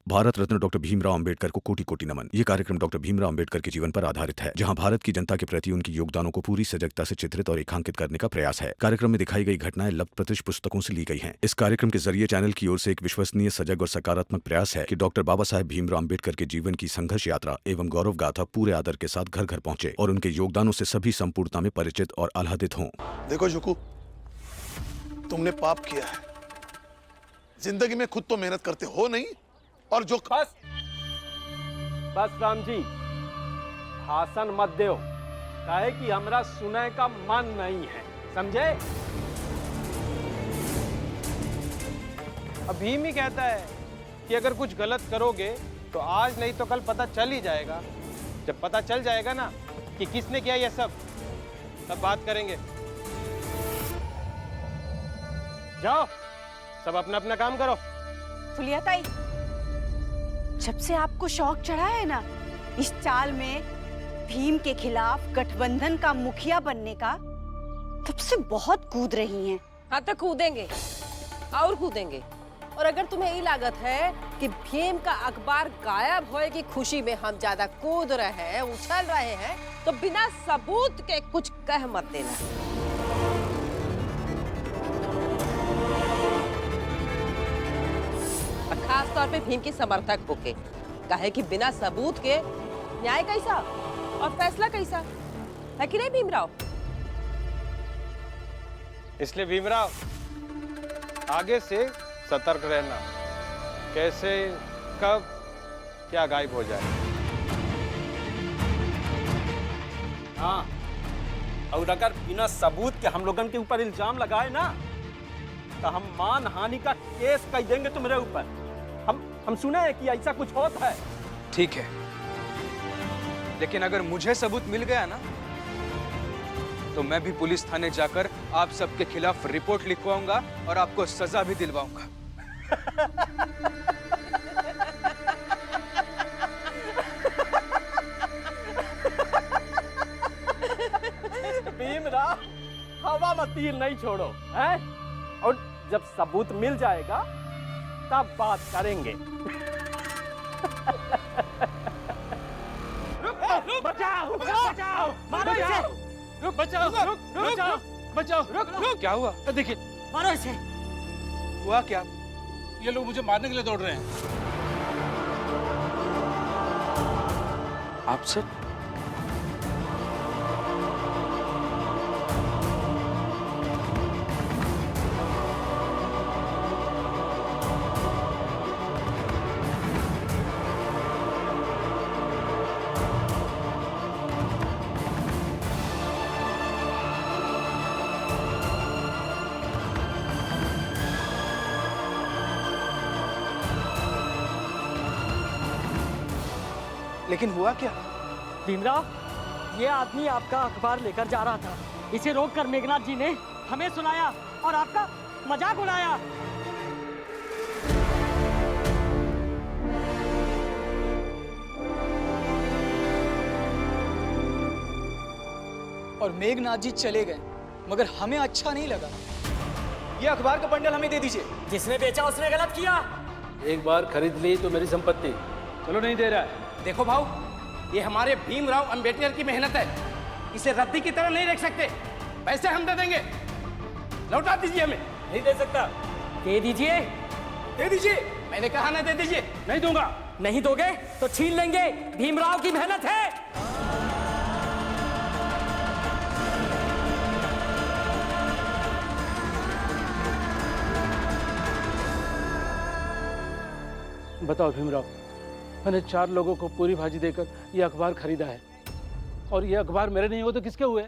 Bharat Ratna doctor Bhimrao Ambedkar को कोटि कोटि नमन। ये कार्यक्रम डॉक्टर भीमराव अंबेडकर के जीवन पर आधारित है, जहां भारत की जनता के प्रति उनके योगदानों को पूरी सजगता से चित्रित और रेखांकित करने का प्रयास है। कार्यक्रम में दिखाई गई घटनाएं लब्ध प्रतिष्ठ पुस्तकों से ली गई हैं। इस कार्यक्रम के जरिए चैनल की ओर से एक विश्वसनीय, सजग और सकारात्मक प्रयास है कि डॉक्टर बाबा साहेब भीमराव अंबेडकर के जीवन की संघर्ष यात्रा एवं गौरव गाथा पूरे आदर के साथ घर घर पहुंचे और उनके योगदानों से सभी संपूर्णता में परिचित और आह्लादित हों। देखो जुकू, तुमने पाप किया है। जिंदगी में खुद तो मेहनत करते हो नहीं, और जो बस राम जी, भाषण मत दो, काहे कि हमरा सुने का मन नहीं है, समझे? अब भीम ही कहता है कि अगर कुछ गलत करोगे तो आज नहीं तो कल पता चल ही जाएगा। जब पता चल जाएगा ना कि किसने किया ये सब, तब बात करेंगे। जाओ, सब अपना अपना काम करो। फुलिया ताई, जब से आपको शौक चढ़ा है ना इस चाल में भीम के खिलाफ गठबंधन का मुखिया बनने का, तब से बहुत कूद रही हैं। हाँ तो कूदेंगे और कूदेंगे। और अगर तुम्हें ये लागत है कि भीम का अखबार गायब होए की खुशी में हम ज्यादा कूद रहे हैं, उछल रहे हैं, तो बिना सबूत के कुछ कह मत देना। खास तौर पे भीम की समर्थक होके, कहे कि बिना सबूत के न्याय कैसा और फैसला कैसा है कि नहीं भीमराव? इसलिए भीमराव, आगे से सतर्क रहना, कैसे कब क्या गायब हो जाए। हाँ, और अगर बिना सबूत के हम लोगन के ऊपर इल्जाम लगाए ना, तो हम मान हानि का केस कर देंगे तुम्हारे ऊपर। हम सुने हैं कि ऐसा कुछ होता है। ठीक है, लेकिन अगर मुझे सबूत मिल गया ना, तो मैं भी पुलिस थाने जाकर आप सबके खिलाफ रिपोर्ट लिखवाऊंगा और आपको सजा भी दिलवाऊंगा। भीमराव, हवा में तीर नहीं छोड़ो, हैं? और जब सबूत मिल जाएगा तब बात करेंगे। बचाओ, बचाओ, मारो इसे! रुक, बचाओ, रुक, बचाओ, बचाओ, रुक। क्या हुआ? देखिए, मारो इसे! हुआ क्या? ये लोग मुझे मारने के लिए दौड़ रहे हैं। आप सर? लेकिन हुआ क्या? भीमराव, ये आदमी आपका अखबार लेकर जा रहा था। इसे रोककर मेघनाथ जी ने हमें सुनाया और आपका मजाक उड़ाया। और मेघनाथ जी चले गए, मगर हमें अच्छा नहीं लगा। ये अखबार का बंडल हमें दे दीजिए। जिसने बेचा उसने गलत किया। एक बार खरीद ली तो मेरी संपत्ति। चलो, नहीं दे रहा है। देखो भाऊ, ये हमारे भीमराव अंबेडकर की मेहनत है, इसे रद्दी की तरह नहीं रख सकते। पैसे हम दे देंगे, लौटा दीजिए हमें। नहीं दे सकता। दे दीजिए। दे दीजिए, मैंने कहा ना, दे दीजिए। नहीं दूंगा। नहीं दोगे तो छीन लेंगे, भीमराव की मेहनत है। बताओ भीमराव, मैंने 4 लोगों को पूरी भाजी देकर ये अखबार खरीदा है, और ये अखबार मेरे नहीं हो तो किसके हुए?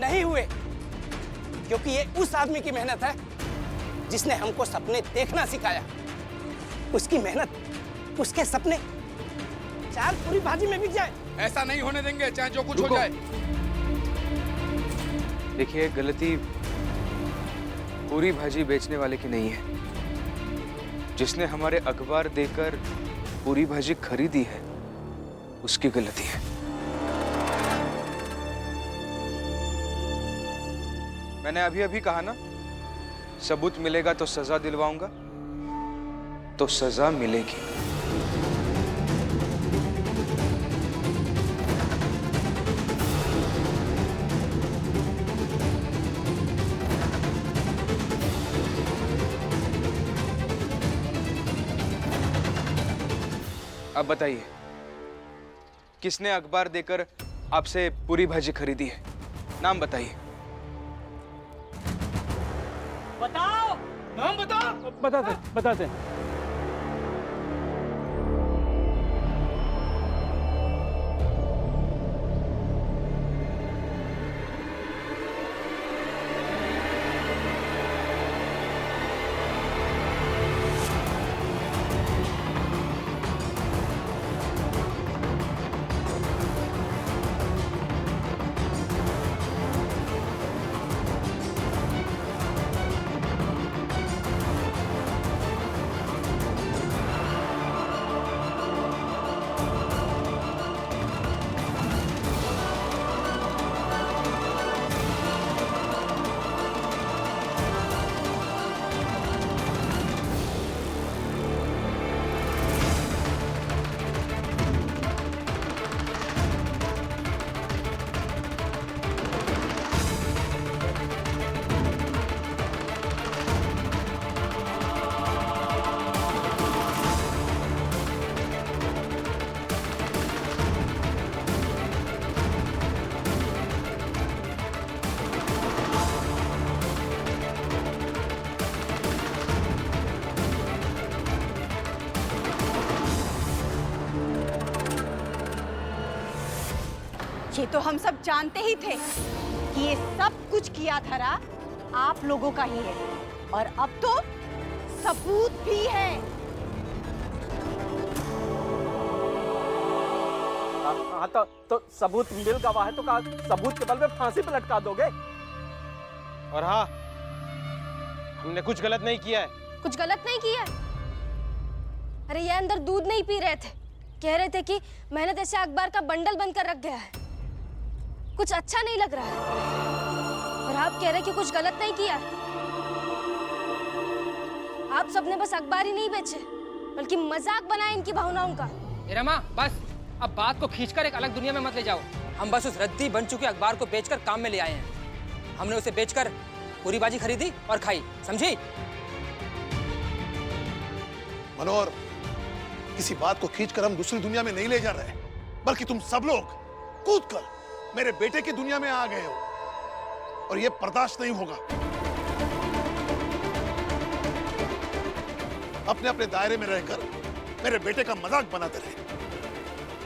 नहीं हुए, क्योंकि ये उस आदमी की मेहनत है जिसने हमको सपने देखना सिखाया। उसकी मेहनत, उसके सपने 4 पूरी भाजी में बिक जाए। ऐसा नहीं होने देंगे, चाहे जो कुछ हो जाए। देखिए, गलती पूरी भाजी बेचने वाले की नहीं है। जिसने हमारे अखबार देकर पूरी भाजी खरीदी है, उसकी गलती है। मैंने अभी अभी कहा ना, सबूत मिलेगा तो सजा दिलवाऊंगा। तो सजा मिलेगी। अब बताइए, किसने अखबार देकर आपसे पूरी भाजी खरीदी है? नाम बताइए। बताओ, नाम बताओ। बताते ये तो हम सब जानते ही थे कि ये सब कुछ किया धरा आप लोगों का ही है, और अब तो सबूत भी है। हाँ तो सबूत मिल गवा है तो का सबूत के बल पे फांसी पे लटका दोगे? और हाँ, हमने कुछ गलत नहीं किया है। कुछ गलत नहीं किया है? अरे ये अंदर दूध नहीं पी रहे थे, कह रहे थे कि मेहनत ऐसे अखबार का बंडल बनकर रख गया है, कुछ अच्छा नहीं लग रहा है। और आप कह रहे कि कुछ गलत नहीं किया। आप सबने बस अखबार ही नहीं बेचे, बल्कि मजाक बनाया इनकी भावनाओं का। रमा, बस अब बात को खींचकर एक अलग दुनिया में मत ले जाओ। हम बस उस रद्दी बन चुके अखबार को बेचकर काम में ले आए हैं। हमने उसे बेचकर पूरी भाजी खरीदी और खाई, समझी? मनोहर, किसी बात को खींचकर हम दूसरी दुनिया में नहीं ले जा रहे, बल्कि तुम सब लोग कूदकर मेरे बेटे की दुनिया में आ गए हो, और यह बर्दाश्त नहीं होगा। अपने अपने दायरे में रहकर मेरे बेटे का मजाक बनाते रहे,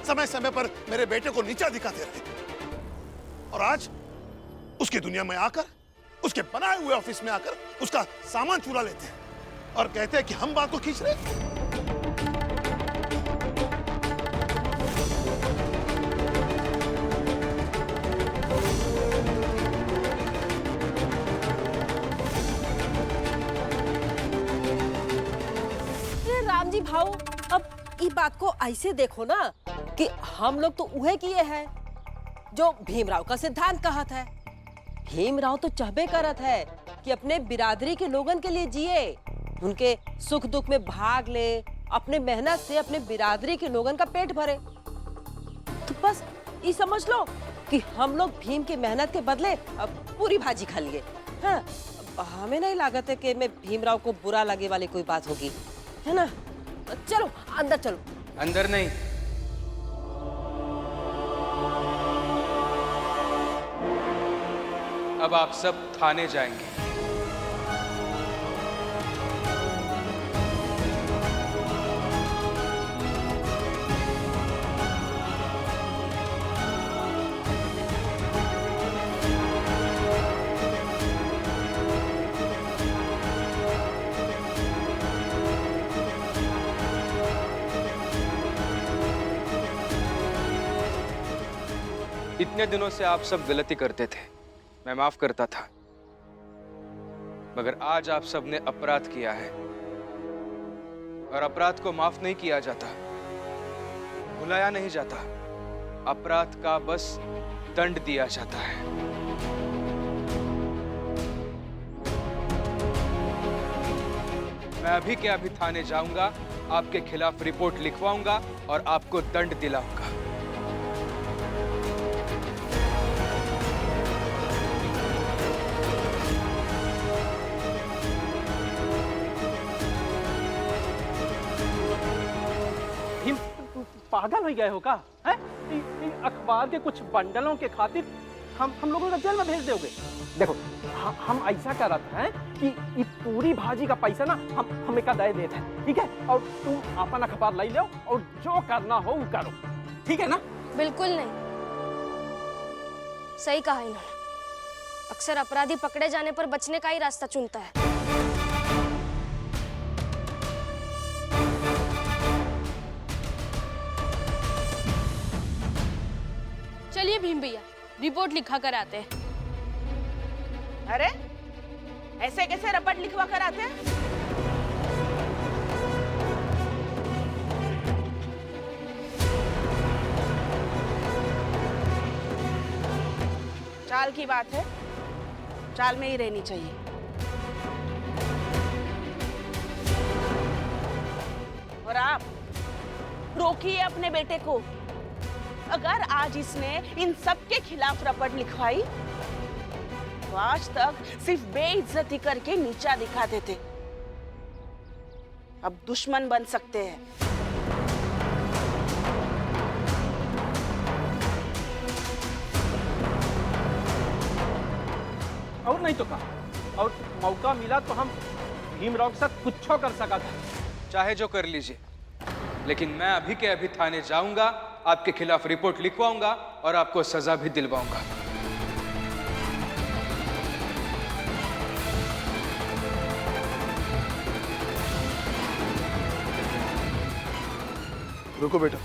समय समय पर मेरे बेटे को नीचा दिखाते रहे, और आज उसकी दुनिया में आकर, उसके बनाए हुए ऑफिस में आकर उसका सामान चुरा लेते हैं और कहते हैं कि हम बात को खींच रहे हैं। राम जी भाऊ, अब इस बात को ऐसे देखो ना कि हम लोग तो उहे किए हैं जो भीमराव का सिद्धांत कहा था। भीमराव तो चाहबे करत है कि अपने बिरादरी के लोगन के लिए जिए, उनके सुख दुख में भाग ले, अपने मेहनत से अपने बिरादरी के लोगन का पेट भरे। तो बस ये समझ लो कि हम लोग भीम की मेहनत के बदले अब पूरी भाजी खा लिए। हाँ, हमें नहीं लागत है कि मैं भीमराव को बुरा लगे वाली कोई बात होगी, है ना? चलो अंदर चलो। अंदर नहीं, अब आप सब थाने जाएंगे। इतने दिनों से आप सब गलती करते थे, मैं माफ करता था, मगर आज आप सबने अपराध किया है, और अपराध को माफ नहीं किया जाता, भुलाया नहीं जाता। अपराध का बस दंड दिया जाता है। मैं अभी के अभी थाने जाऊंगा, आपके खिलाफ रिपोर्ट लिखवाऊंगा और आपको दंड दिलाऊंगा। भीम, तुम पागल हो गए हो का? हैं? अखबार के कुछ बंडलों के खातिर हम लोगों को जेल में भेज दोगे? देखो, हम ऐसा कर रहे हैं कि ये पूरी भाजी का पैसा ना हमें का दे देते हैं, ठीक है? और तुम अपन अखबार ले लो और जो करना हो वो करो, ठीक है ना? बिल्कुल नहीं, सही कहा इन्होंने। अक्सर अपराधी पकड़े जाने पर बचने का ही रास्ता चुनता है। चलिए भीम भैया, रिपोर्ट लिखा कर आते हैं। अरे ऐसे कैसे रपट लिखवा कर आते हैं? चाल की बात है, चाल में ही रहनी चाहिए। और आप रोकिए अपने बेटे को। अगर आज इसने इन सब के खिलाफ रपट लिखवाई तो आज तक सिर्फ बेइज्जती करके नीचा दिखाते थे, अब दुश्मन बन सकते हैं। और नहीं तो का, और मौका मिला तो हम भीमराव के साथ कुछ कर सका था। चाहे जो कर लीजिए, लेकिन मैं अभी के अभी थाने जाऊंगा, आपके खिलाफ रिपोर्ट लिखवाऊंगा और आपको सजा भी दिलवाऊंगा। रुको बेटा,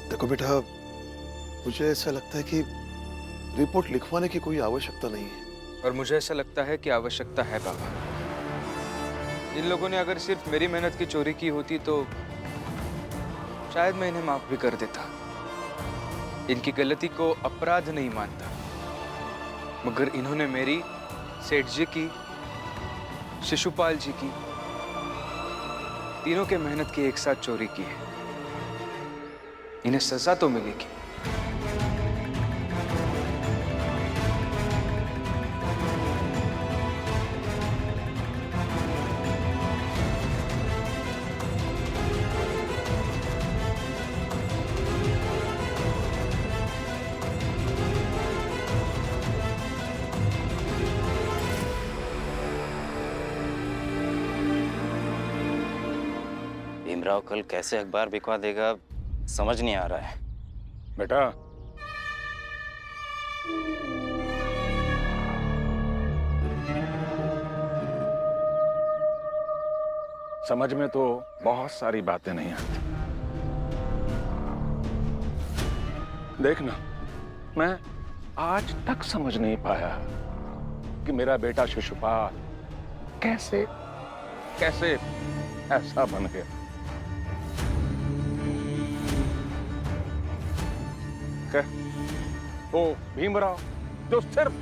देखो बेटा, मुझे ऐसा लगता है कि रिपोर्ट लिखवाने की कोई आवश्यकता नहीं है। और मुझे ऐसा लगता है कि आवश्यकता है बाबा। इन लोगों ने अगर सिर्फ मेरी मेहनत की चोरी की होती तो शायद मैं इन्हें माफ भी कर देता। इनकी गलती को अपराध नहीं मानता, मगर इन्होंने मेरी, सेठ जी की, शिशुपाल जी की, तीनों के मेहनत की एक साथ चोरी की है। इन्हें सजा तो मिलेगी। भीमराव कल कैसे अखबार बिकवा देगा समझ नहीं आ रहा है। बेटा, समझ में तो बहुत सारी बातें नहीं आती। देखना, मैं आज तक समझ नहीं पाया कि मेरा बेटा शिशुपाल कैसे कैसे ऐसा बन गया। वो भीमराव जो सिर्फ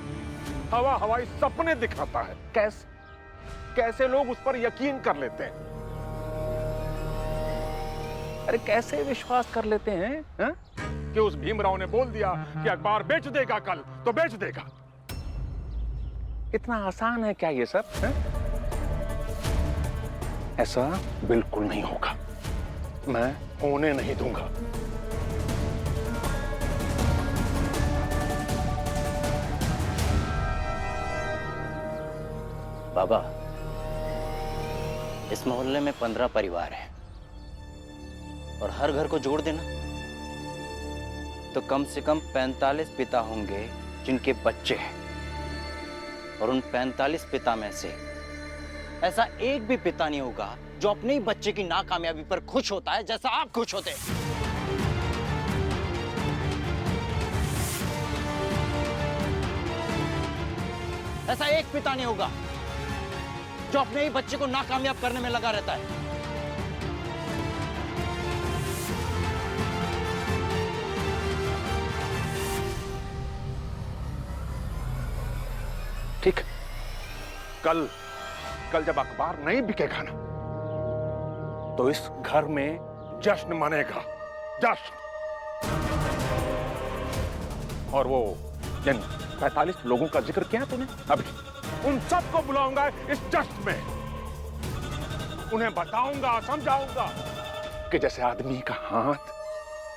हवाई सपने दिखाता है, कैसे लोग उस पर यकीन कर लेते हैं। अरे कैसे विश्वास कर लेते हैं हा? कि उस भीमराव ने बोल दिया कि अखबार बेच देगा कल तो बेच देगा। इतना आसान है क्या ये सब हा? ऐसा बिल्कुल नहीं होगा, मैं होने नहीं दूंगा। बाबा, इस मोहल्ले में 15 परिवार हैं और हर घर को जोड़ देना तो कम से कम 45 पिता होंगे जिनके बच्चे हैं, और उन 45 पिता में से ऐसा एक भी पिता नहीं होगा जो अपने ही बच्चे की नाकामयाबी पर खुश होता है जैसा आप खुश होते हैं। ऐसा एक पिता नहीं होगा जो अपने ही बच्चे को नाकामयाब करने में लगा रहता है। ठीक है, कल जब अखबार नहीं बिकेगा ना, तो इस घर में जश्न मनेगा, जश्न। और वो जिन 45 लोगों का जिक्र किया तूने अभी, उन सबको बुलाऊंगा इस जश्न में। उन्हें बताऊंगा, समझाऊंगा कि जैसे आदमी का हाथ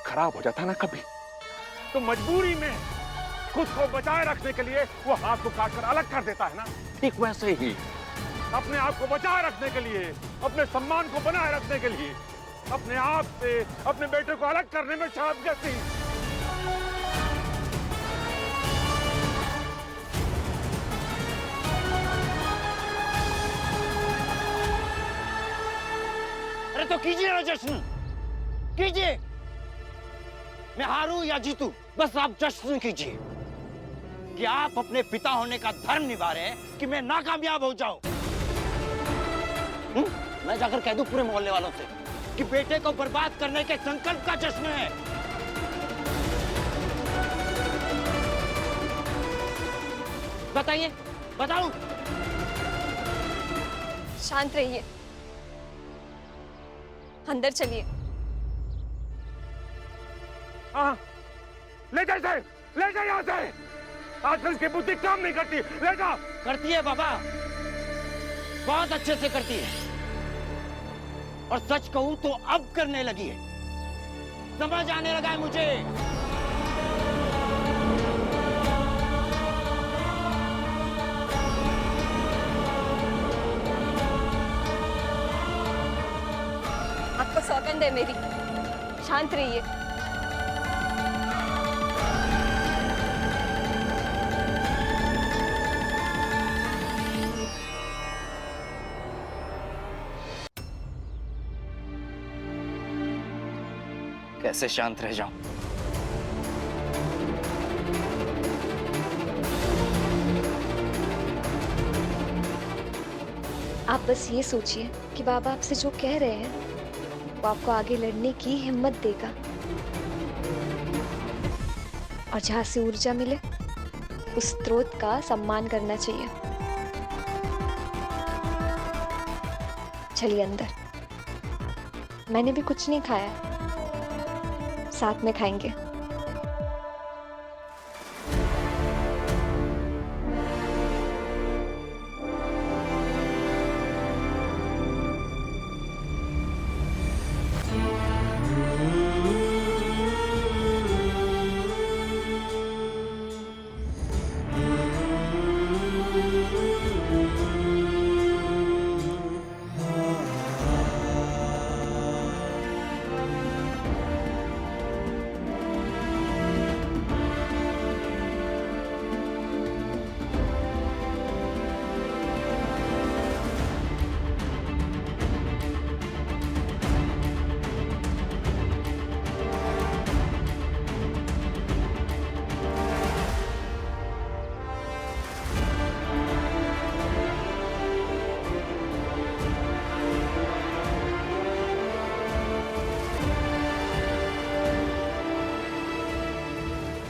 खराब हो जाता है ना कभी, तो मजबूरी में खुद को बचाए रखने के लिए वो हाथ को काट कर अलग कर देता है ना, ठीक वैसे ही अपने आप को बचाए रखने के लिए, अपने सम्मान को बनाए रखने के लिए, अपने आप से अपने बेटे को अलग करने में शहादत दी। अरे तो कीजिए ना जश्न, कीजिए। मैं हारूं या जीतूं, बस आप जश्न कीजिए कि आप अपने पिता होने का धर्म निभा रहे हैं कि मैं नाकामयाब हो जाऊं। मैं जाकर कह दूं पूरे मोहल्ले वालों से कि बेटे को बर्बाद करने के संकल्प का जश्न है। बताइए, बताऊं? शांत रहिए, अंदर चलिए। हाँ, ले जा इसे, ले जा यहाँ से। आजकल इसकी बुद्धि काम नहीं करती, ले जा। करती है बाबा, बहुत अच्छे से करती है, और सच कहूं तो अब करने लगी है। समझ आने लगा है मुझे। आपको सौगंध है मेरी, शांत रहिए। कैसे शांत रह जाऊं? आप बस ये सोचिए कि बाबा आपसे जो कह रहे हैं वो आपको आगे लड़ने की हिम्मत देगा, और जहां से ऊर्जा मिले उस स्रोत का सम्मान करना चाहिए। चलिए अंदर, मैंने भी कुछ नहीं खाया, साथ में खाएंगे।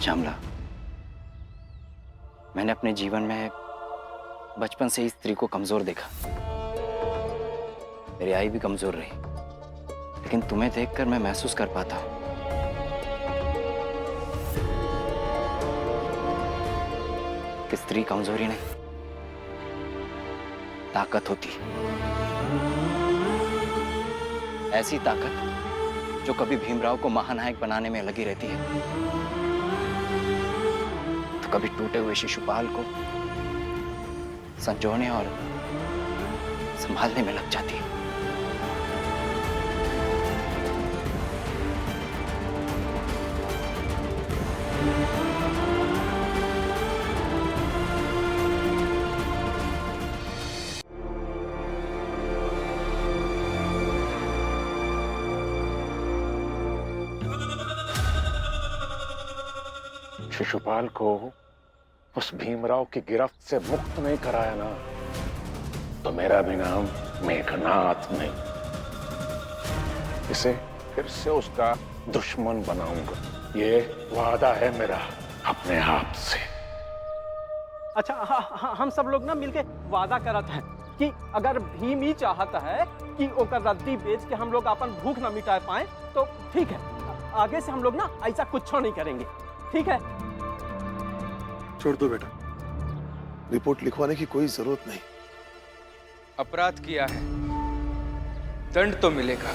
श्यामला, मैंने अपने जीवन में बचपन से ही स्त्री को कमजोर देखा। मेरी आई भी कमजोर रही, लेकिन तुम्हें देखकर मैं महसूस कर पाता हूं कि स्त्री कमजोरी नहीं, ताकत होती है। ऐसी ताकत जो कभी भीमराव को महानायक बनाने में लगी रहती है, तो कभी टूटे हुए शिशुपाल को संजोने और संभालने में लग जाती है। शिशुपाल को उस भीमराव की गिरफ्त से मुक्त नहीं कराया ना, तो मेरा भी नाम मेघनाथ नहीं। इसे फिर से उसका दुश्मन बनाऊंगा, ये वादा है मेरा अपने आप से। अच्छा हम सब लोग ना मिलके वादा करत हैं कि अगर भीम ही चाहता है कि ओकर रद्दी बेच के हम लोग अपन भूख ना मिटा पाए तो ठीक है, आगे से हम लोग ना ऐसा कुछ नहीं करेंगे, ठीक है? छोड़ दो बेटा, रिपोर्ट लिखवाने की कोई जरूरत नहीं। अपराध किया है, दंड तो मिलेगा।